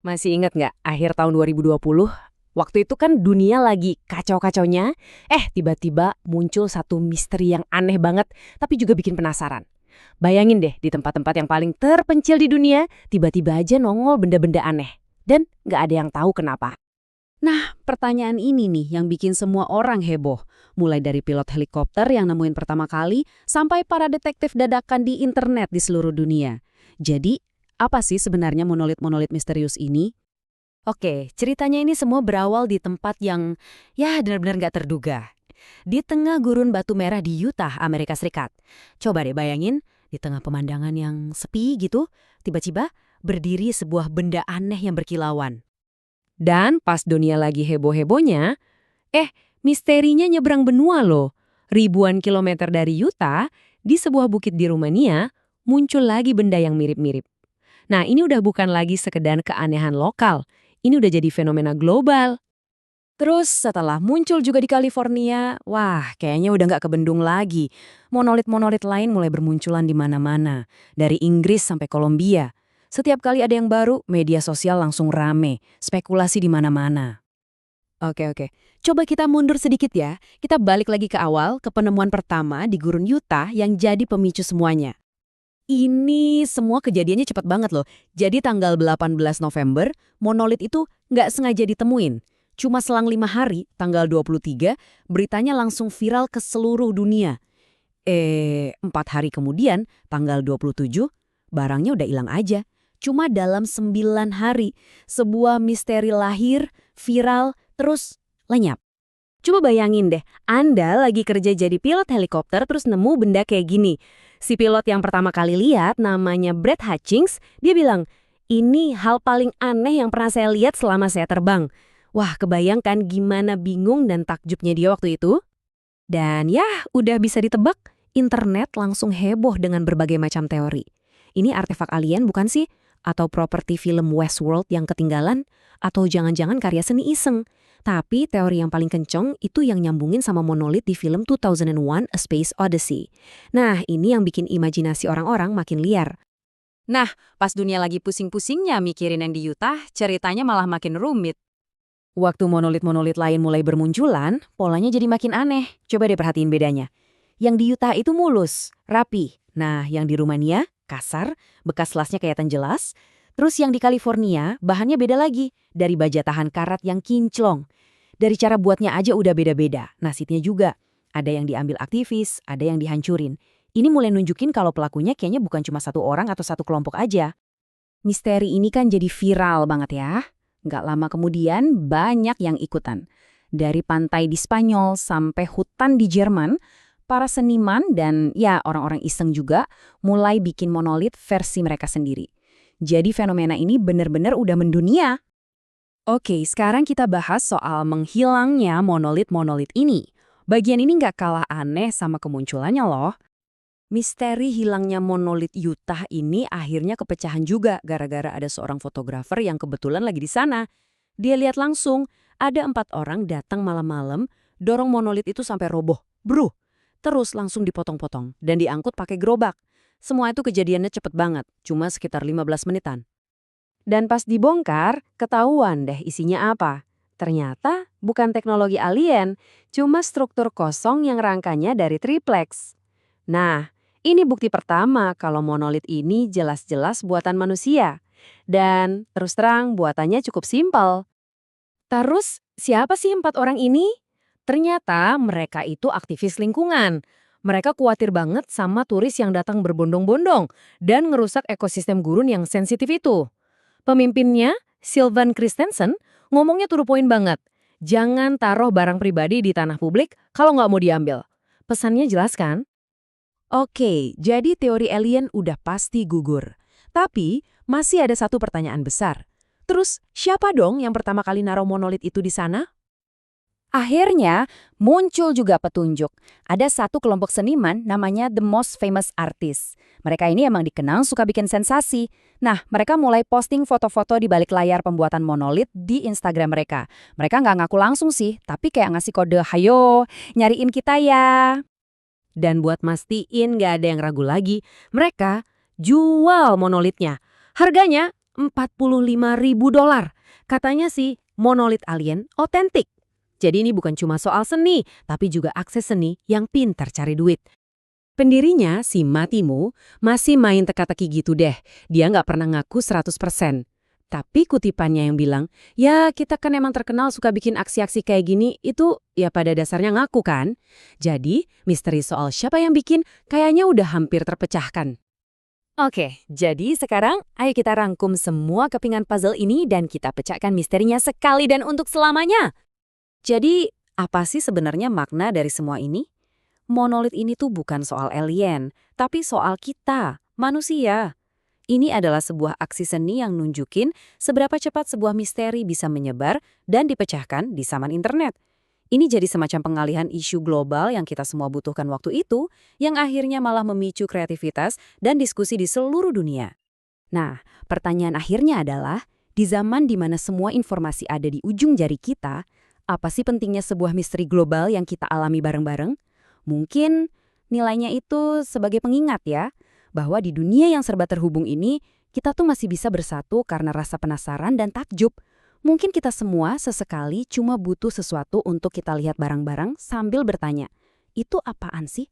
Masih ingat nggak akhir tahun 2020? Waktu itu kan dunia lagi kacau-kacaunya, tiba-tiba muncul satu misteri yang aneh banget, tapi juga bikin penasaran. Bayangin deh, di tempat-tempat yang paling terpencil di dunia, tiba-tiba aja nongol benda-benda aneh. Dan nggak ada yang tahu kenapa. Nah, pertanyaan ini nih yang bikin semua orang heboh. Mulai dari pilot helikopter yang nemuin pertama kali, sampai para detektif dadakan di internet di seluruh dunia. Jadi, apa sih sebenarnya monolit-monolit misterius ini? Oke, ceritanya ini semua berawal di tempat yang benar-benar nggak terduga. Di tengah gurun batu merah di Utah, Amerika Serikat. Coba deh bayangin, di tengah pemandangan yang sepi gitu, tiba-tiba berdiri sebuah benda aneh yang berkilauan. Dan pas dunia lagi heboh-hebohnya, misterinya nyebrang benua loh. Ribuan kilometer dari Utah, di sebuah bukit di Rumania, muncul lagi benda yang mirip-mirip. Nah, ini udah bukan lagi sekedar keanehan lokal. Ini udah jadi fenomena global. Terus setelah muncul juga di California, wah kayaknya udah nggak kebendung lagi. Monolit-monolit lain mulai bermunculan di mana-mana. Dari Inggris sampai Kolombia. Setiap kali ada yang baru, media sosial langsung rame. Spekulasi di mana-mana. Oke. Coba kita mundur sedikit ya. Kita balik lagi ke awal, ke penemuan pertama di gurun Utah yang jadi pemicu semuanya. Ini semua kejadiannya cepat banget loh. Jadi tanggal 18 November, monolit itu nggak sengaja ditemuin. Cuma selang 5 hari, tanggal 23, beritanya langsung viral ke seluruh dunia. 4 hari kemudian, tanggal 27, barangnya udah hilang aja. Cuma dalam 9 hari, sebuah misteri lahir, viral, terus lenyap. Coba bayangin deh, Anda lagi kerja jadi pilot helikopter terus nemu benda kayak gini. Si pilot yang pertama kali lihat namanya Brett Hutchings, dia bilang, ini hal paling aneh yang pernah saya lihat selama saya terbang. Wah, kebayangkan gimana bingung dan takjubnya dia waktu itu? Dan ya, udah bisa ditebak, internet langsung heboh dengan berbagai macam teori. Ini artefak alien bukan sih? Atau properti film Westworld yang ketinggalan? Atau jangan-jangan karya seni iseng? Tapi teori yang paling kenceng itu yang nyambungin sama monolit di film 2001 A Space Odyssey. Nah, ini yang bikin imajinasi orang-orang makin liar. Nah, pas dunia lagi pusing-pusingnya mikirin yang di Utah, ceritanya malah makin rumit. Waktu monolit-monolit lain mulai bermunculan, polanya jadi makin aneh. Coba deh perhatiin bedanya. Yang di Utah itu mulus, rapi. Nah, yang di Rumania, kasar, bekas lasnya kelihatan jelas. Terus yang di California, bahannya beda lagi. Dari baja tahan karat yang kinclong. Dari cara buatnya aja udah beda-beda. Nasibnya juga. Ada yang diambil aktivis, ada yang dihancurin. Ini mulai nunjukin kalau pelakunya kayaknya bukan cuma satu orang atau satu kelompok aja. Misteri ini kan jadi viral banget ya. Nggak lama kemudian banyak yang ikutan. Dari pantai di Spanyol sampai hutan di Jerman, para seniman dan ya orang-orang iseng juga mulai bikin monolit versi mereka sendiri. Jadi fenomena ini benar-benar udah mendunia. Oke, sekarang kita bahas soal menghilangnya monolit-monolit ini. Bagian ini nggak kalah aneh sama kemunculannya loh. Misteri hilangnya monolit Utah ini akhirnya kepecahan juga gara-gara ada seorang fotografer yang kebetulan lagi di sana. Dia lihat langsung, ada 4 orang datang malam-malam, dorong monolit itu sampai roboh. Bruh! Terus langsung dipotong-potong dan diangkut pakai gerobak. Semua itu kejadiannya cepet banget, cuma sekitar 15 menitan. Dan pas dibongkar, ketahuan deh isinya apa. Ternyata bukan teknologi alien, cuma struktur kosong yang rangkanya dari triplex. Nah, ini bukti pertama kalau monolit ini jelas-jelas buatan manusia. Dan terus terang buatannya cukup simpel. Terus, siapa sih 4 orang ini? Ternyata mereka itu aktivis lingkungan. Mereka khawatir banget sama turis yang datang berbondong-bondong dan ngerusak ekosistem gurun yang sensitif itu. Pemimpinnya, Sylvan Christensen, ngomongnya to the point banget. Jangan taruh barang pribadi di tanah publik kalau nggak mau diambil. Pesannya jelas kan? Oke, jadi teori alien udah pasti gugur. Tapi, masih ada satu pertanyaan besar. Terus, siapa dong yang pertama kali naruh monolit itu di sana? Akhirnya, muncul juga petunjuk. Ada satu kelompok seniman namanya The Most Famous Artists. Mereka ini emang dikenal suka bikin sensasi. Nah, mereka mulai posting foto-foto di balik layar pembuatan monolit di Instagram mereka. Mereka nggak ngaku langsung sih, tapi kayak ngasih kode, hayo, nyariin kita ya. Dan buat mastiin nggak ada yang ragu lagi, mereka jual monolitnya. Harganya $45.000. Katanya sih, monolit alien otentik. Jadi ini bukan cuma soal seni, tapi juga akses seni yang pintar cari duit. Pendirinya, si Matimu, masih main teka-teki gitu deh. Dia nggak pernah ngaku 100%. Tapi kutipannya yang bilang, ya kita kan emang terkenal suka bikin aksi-aksi kayak gini, itu ya pada dasarnya ngaku kan. Jadi, misteri soal siapa yang bikin kayaknya udah hampir terpecahkan. Oke, jadi sekarang ayo kita rangkum semua kepingan puzzle ini dan kita pecahkan misterinya sekali dan untuk selamanya. Jadi, apa sih sebenarnya makna dari semua ini? Monolit ini tuh bukan soal alien, tapi soal kita, manusia. Ini adalah sebuah aksi seni yang nunjukin seberapa cepat sebuah misteri bisa menyebar dan dipecahkan di zaman internet. Ini jadi semacam pengalihan isu global yang kita semua butuhkan waktu itu, yang akhirnya malah memicu kreativitas dan diskusi di seluruh dunia. Nah, pertanyaan akhirnya adalah, di zaman di mana semua informasi ada di ujung jari kita, apa sih pentingnya sebuah misteri global yang kita alami bareng-bareng? Mungkin nilainya itu sebagai pengingat ya, bahwa di dunia yang serba terhubung ini, kita tuh masih bisa bersatu karena rasa penasaran dan takjub. Mungkin kita semua sesekali cuma butuh sesuatu untuk kita lihat bareng-bareng sambil bertanya, itu apaan sih?